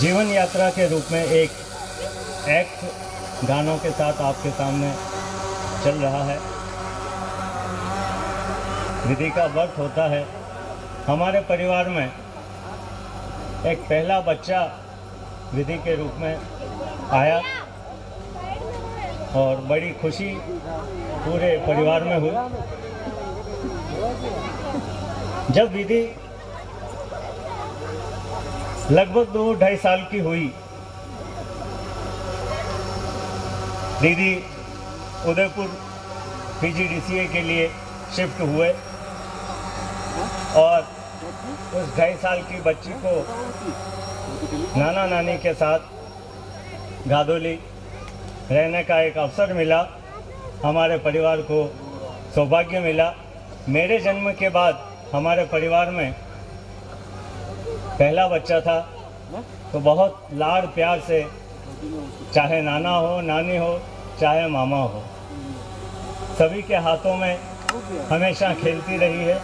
जीवन यात्रा के रूप में एक एक्ट गानों के साथ आपके सामने चल रहा है। विधि का बर्थ होता है। हमारे परिवार में एक पहला बच्चा विधि के रूप में आया और बड़ी खुशी पूरे परिवार में हुई। जब विधि लगभग 2-2.5 साल की हुई, दीदी उदयपुर PGDCA के लिए शिफ्ट हुए और उस 2.5 साल की बच्ची को नाना नानी के साथ गादोली रहने का एक अवसर मिला। हमारे परिवार को सौभाग्य मिला। मेरे जन्म के बाद हमारे परिवार में पहला बच्चा था, तो बहुत लाड़ प्यार से, चाहे नाना हो, नानी हो, चाहे मामा हो, सभी के हाथों में हमेशा खेलती रही है।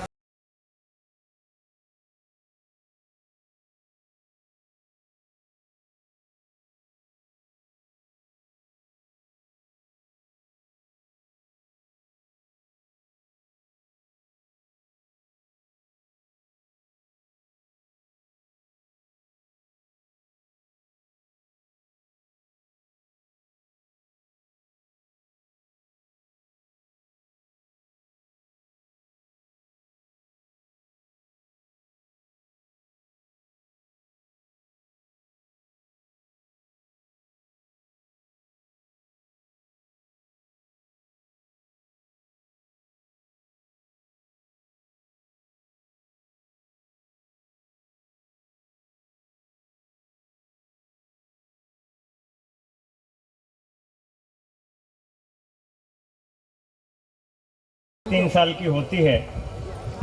तीन साल की होती है।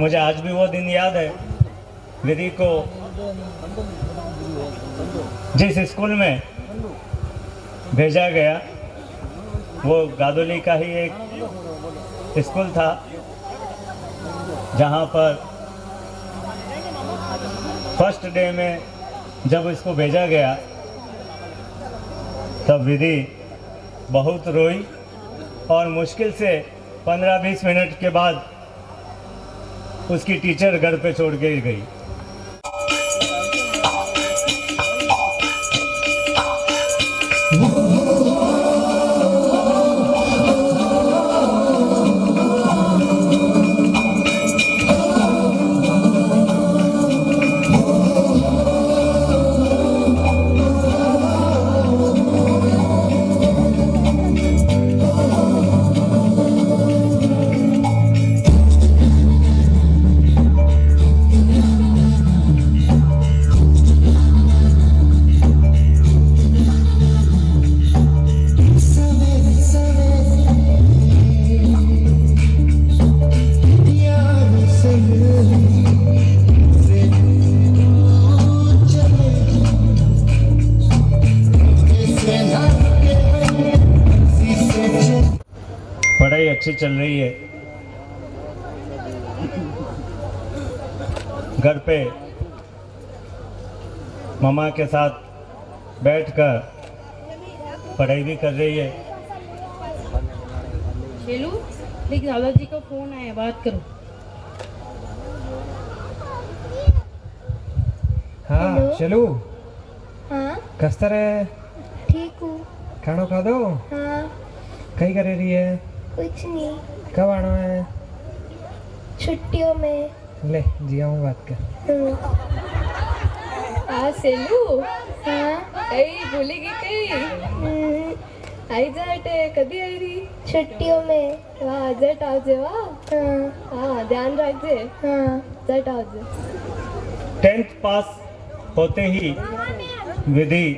मुझे आज भी वो दिन याद है। विधि को जिस स्कूल में भेजा गया वो गादोली का ही एक स्कूल था, जहाँ पर फर्स्ट डे में जब इसको भेजा गया तब विधि बहुत रोई और मुश्किल से 15-20 मिनट के बाद उसकी टीचर घर पे छोड़ के गई। पढ़ाई अच्छी चल रही है। घर पे मामा के साथ बैठकर पढ़ाई भी कर रही है। शेलू, देख दादाजी का फोन आया, बात करो। हाँ शेलू, हाँ कस तरह ठीक हूँ। खाना खा दो। हाँ कहीं करे रही है? कुछ नहीं, कब आना है? छुट्टियों में। ले जिया हूँ बात कर। हाँ शेलू, हाँ कहीं भूलेगी कहीं? आई जा हटे, कभी आई रही? छुट्टियों में। वाह, जट आवजे। वाह, हाँ हाँ ध्यान रखजे। हाँ जट आवजे। 10th पास होते ही विधि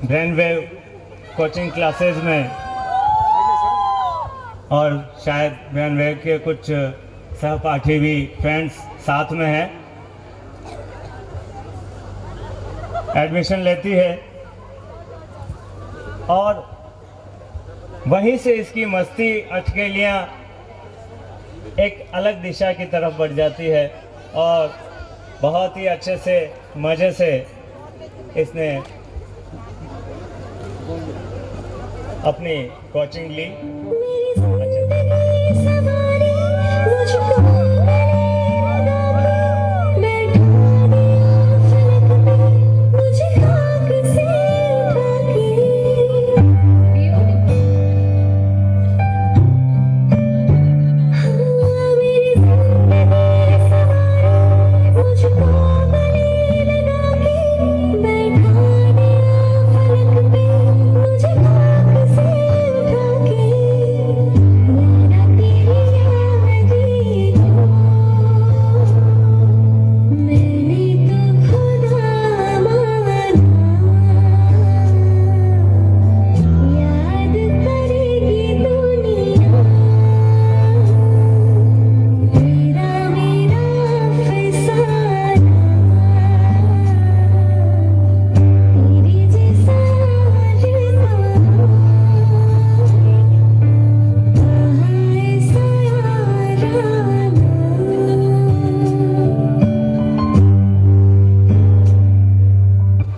ब्रेनवेव कोचिंग क्लासेस में और शायद ब्रेनवेव के कुछ सहपाठी भी फ्रेंड्स साथ में हैं, एडमिशन लेती है और वहीं से इसकी मस्ती अटकेलियाँ एक अलग दिशा की तरफ बढ़ जाती है और बहुत ही अच्छे से मज़े से इसने अपनी कोचिंग ली।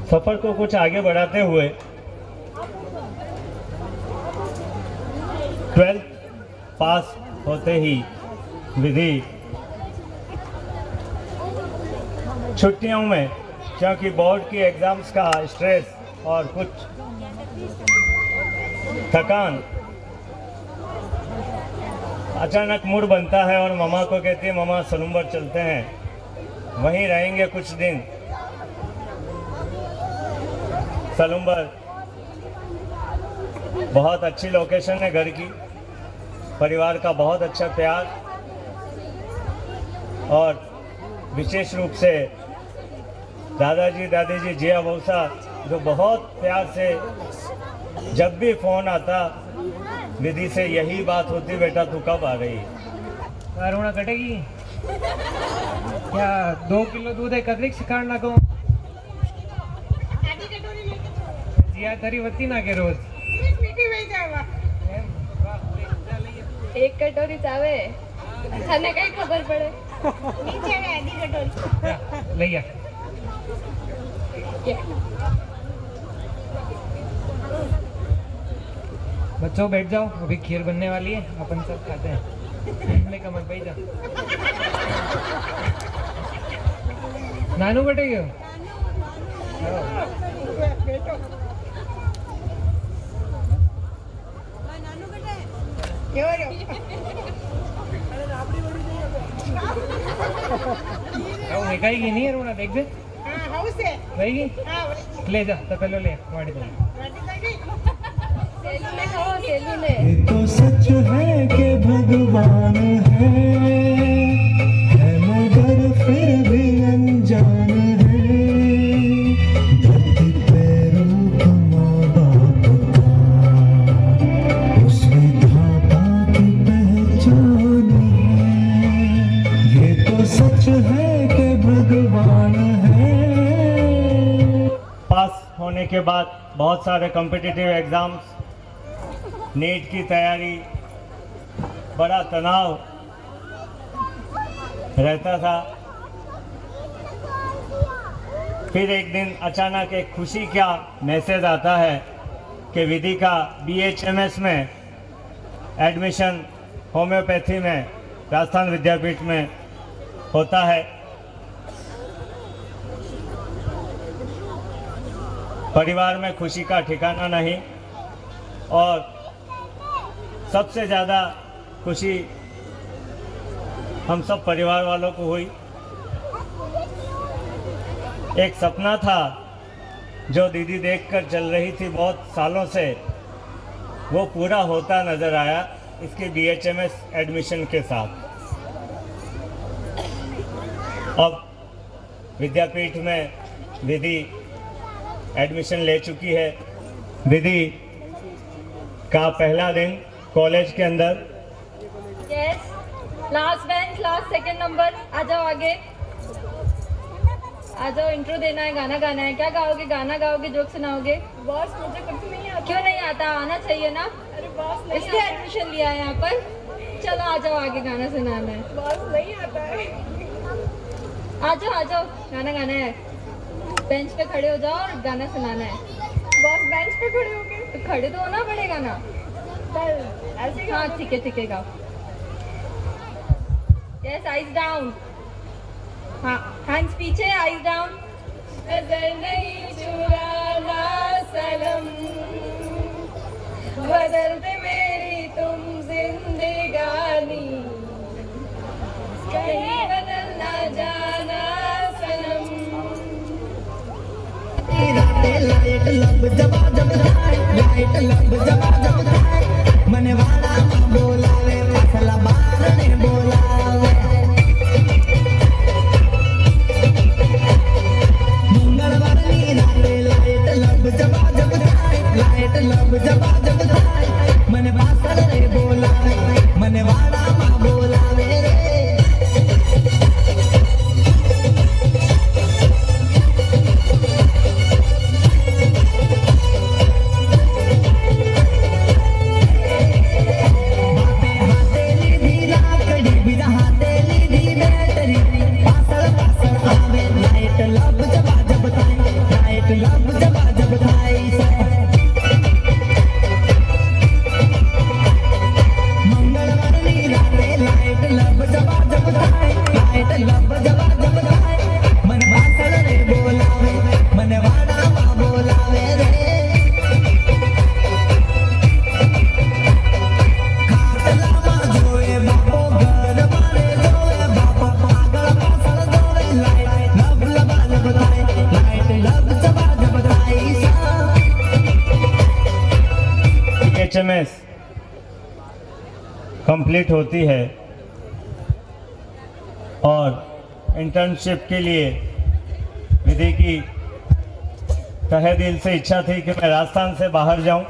सफर को कुछ आगे बढ़ाते हुए 12th पास होते ही विधि छुट्टियों में, क्योंकि बोर्ड की एग्जाम्स का स्ट्रेस और कुछ थकान, अचानक मूड बनता है और मम्मा को कहती है मम्मा सलूम्बर चलते हैं, वहीं रहेंगे कुछ दिन। सलूम्बर बहुत अच्छी लोकेशन है घर की, परिवार का बहुत अच्छा प्यार और विशेष रूप से दादाजी दादी जिया मौसा जो बहुत प्यार से जब भी फ़ोन आता विधि से यही बात होती, बेटा तू कब आ रही। अरुणा कटेगी क्या? 2 किलो दूध एक अतिरिक्त काढना को जिया तरी वती ना के रोज એક કટોરી ચાવે તને કઈ ખબર પડે? लैया बच्चों बैठ जाओ, अभी खीर बनने वाली है, अपन सब खाते हैं। ले कमर पे जा। नानू बेटे क्यों? निकालेगी नहीं है, देख दे रहेगी। ले जा तो पहले ले वाड़ी दे। સેલું ને ખાઓ, સેલું ને। ये तो सच है कि भगवान है मगर फिर भी अनजान है। धरती पे रूप माँ बाप का उस विधाता की पहचान है। ये तो सच है कि भगवान है। पास होने के बाद बहुत सारे कॉम्पिटिटिव एग्ज़ाम्स, नीट की तैयारी, बड़ा तनाव रहता था। फिर एक दिन अचानक एक खुशी का मैसेज आता है कि विधि का BHMS में एडमिशन होम्योपैथी में राजस्थान विद्यापीठ में होता है। परिवार में खुशी का ठिकाना नहीं और सबसे ज़्यादा खुशी हम सब परिवार वालों को हुई। एक सपना था जो दीदी देखकर चल रही थी बहुत सालों से, वो पूरा होता नज़र आया इसके BHMS एडमिशन के साथ। अब विद्यापीठ में विधि एडमिशन ले चुकी है। विधि का पहला दिन कॉलेज के अंदर। Yes, last bench, last second number, आ जाओ आगे, आ जाओ। इंट्रो देना है, गाना गाना है। क्या गाओगे? गाना गाओगे, जोक सुनाओगे? बॉस मुझे कुछ नहीं आता। क्यों नहीं आता? आना चाहिए ना। अरे बॉस इसलिए एडमिशन लिया है यहाँ पर। चलो आ जाओ आगे, गाना सुनाना है। बॉस नहीं आता है। आ जाओ गाना गाना है। बेंच पे खड़े हो जाओ और गाना सुनाना है। बॉस बेंच पे खड़े हो गए तो खड़े तो होना पड़ेगा ना। ऐसे हाँ ठीक है गाओ। Yes eyes down. हाँ हैंड्स पीछे आईज डाउन। नजर नहीं चुराना सनम, बदल दे मेरी तुम जिंदगानी, कहीं बदल ना जाना सनम। लाइट लब जबा जब जाए, लाइट लब जबा जब जाए, मने वाला बोलावे मसला बार ने बोलावे। मंगलवार नी राते लाइट लब जबा जब जाए, लाइट लब जबा जब जाए, मने बासर ने बोलावे, मने वाला बोलावे रे। HMS कंप्लीट होती है और इंटर्नशिप के लिए विधि की तहे दिल से इच्छा थी कि मैं राजस्थान से बाहर जाऊं,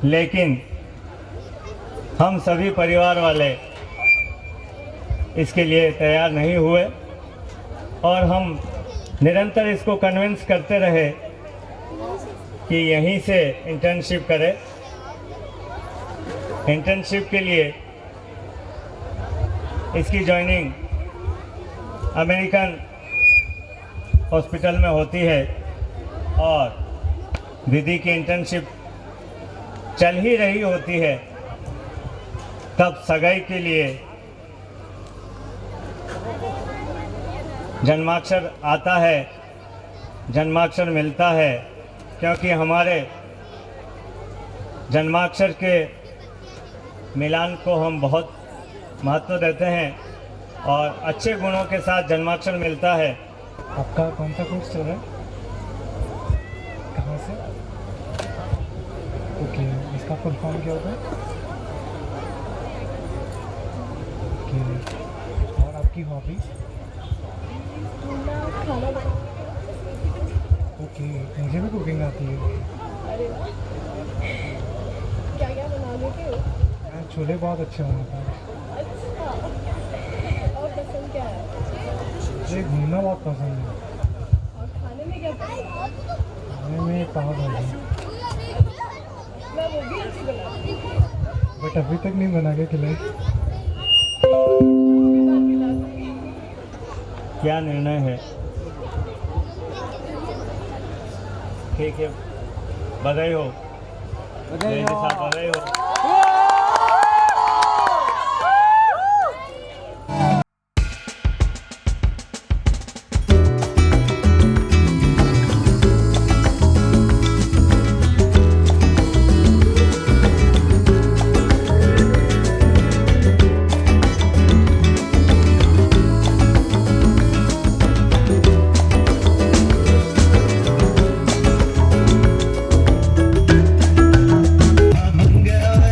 लेकिन हम सभी परिवार वाले इसके लिए तैयार नहीं हुए और हम निरंतर इसको कन्विंस करते रहे कि यहीं से इंटर्नशिप करें। इंटर्नशिप के लिए इसकी जॉइनिंग अमेरिकन हॉस्पिटल में होती है और विधि की इंटर्नशिप चल ही रही होती है, तब सगाई के लिए जन्माक्षर आता है, जन्माक्षर मिलता है, क्योंकि हमारे जन्माक्षर के मिलान को हम बहुत महत्व देते हैं और अच्छे गुणों के साथ जन्माक्षर मिलता है। आपका कौन सा कोर्स चल रहा है? कहाँ से? ओके, इसका फुल फॉर्म क्या होता है? ओके, और आपकी हॉबी? ओके, मुझे भी कुकिंग आती है। क्या बना लेते हो? मैं छोले बहुत अच्छे बनाता हूँ। और पसंद क्या है? मुझे घूमना बहुत पसंद है। और खाने में क्या पसंद है? खाने में पाव भाजी, मैं वो भी अच्छी बनाती हूँ। बट अभी तक नहीं बना के खिलाई। क्या निर्णय है? ठीक है, बधाई हो। बधाई हो। मंगल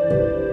हाँ